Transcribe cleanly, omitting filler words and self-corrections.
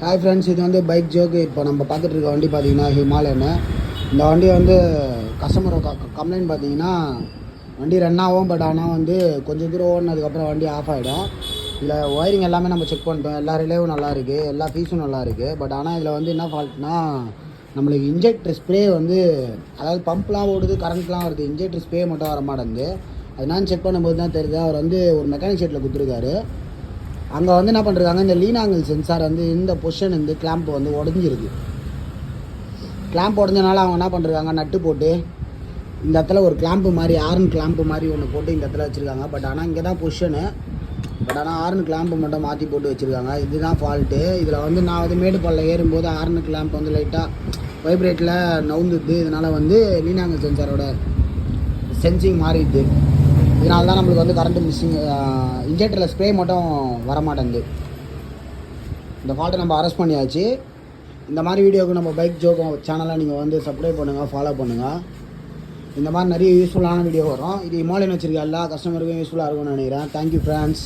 Hi friends, இது வந்து bike joke. இப்போ நம்ம பார்த்துட்டு இருக்க வண்டி பார்த்தீங்கன்னா ஹிமாலயனு. இந்த வண்டி வந்து கஸ்டமர் கம்ப்ளைண்ட் பார்த்தீங்கன்னா வண்டி ரன் ஆகும். பட் ஆனால் வந்து கொஞ்சம் தூரம் ஓடினதுக்கப்புறம் வண்டி ஆஃப் ஆகிடும். இதில் ஒயரிங் எல்லாமே நம்ம செக் பண்ணிட்டோம். எல்லா ரிலேவும் நல்லா இருக்குது, எல்லா ஃபீஸும் நல்லா இருக்குது. பட் ஆனால் இதில் வந்து என்ன ஃபால்ட்னா, நம்மளுக்கு இன்ஜெக்டர் ஸ்ப்ரே வந்து, அதாவது பம்ப்லாம் ஓடுது, கரண்ட்லாம் வருது, இன்ஜெக்டர் ஸ்ப்ரே மட்டும் வர மாட்டேங்குது. அது நான் செக் பண்ணும்போது தான் தெரியுது. அவர் வந்து ஒரு மெக்கானிக் ஷெட்டில் கொடுத்துருக்காரு. அங்கே வந்து என்ன பண்ணுறாங்க, இந்த லீன் ஆங்கிள் சென்சார் வந்து இந்த பொசிஷன் வந்து கிளாம்ப் வந்து உடஞ்சிருக்கு. கிளாம்ப் உடஞ்சனால அவங்க என்ன பண்ணுறாங்க, நட்டு போட்டு இந்த இடத்துல ஒரு கிளாம்ப்பு மாதிரி, ஆர்ன் கிளாம்ப்பு மாதிரி ஒன்று போட்டு இந்த இடத்துல வச்சுருக்காங்க. பட் ஆனால் இங்கே தான் பொசிஷனு. பட் ஆனால் ஆர்ன் கிளாம்ப்பு மட்டும் மாற்றி போட்டு வச்சுருக்காங்க. இதுதான் ஃபால்ட்டு. இதில் வந்து நான் வந்து மேடுபாலில் ஏறும்போது ஆர்ன் கிளாம்ப் வந்து லைட்டாக வைப்ரேட்டில் நவுந்துது. இதனால் வந்து லீன் ஆங்கிள் சென்சாரோட சென்சிங் மாறிடுது. இதனால தான் நம்மளுக்கு வந்து கரண்ட்டு மிஸ்ஸிங், இன்ஜெக்டரில் ஸ்ப்ரே மட்டும் வரமாட்டேங்குது. இந்த ஃபால்ட்டை நம்ம அரெஸ்ட் பண்ணியாச்சு. இந்த மாதிரி வீடியோவுக்கு நம்ம பைக் ஜோக் சேனலை நீங்கள் வந்து சப்ஸ்கிரைப் பண்ணுங்கள், ஃபாலோ பண்ணுங்கள். இந்த மாதிரி நிறைய யூஸ்ஃபுல்லான வீடியோ வரும். இது ஹிமாலயன் வச்சுருக்க எல்லா கஸ்டமருக்கும் யூஸ்ஃபுல்லாக இருக்கும்னு நினைக்கிறேன். Thank you friends.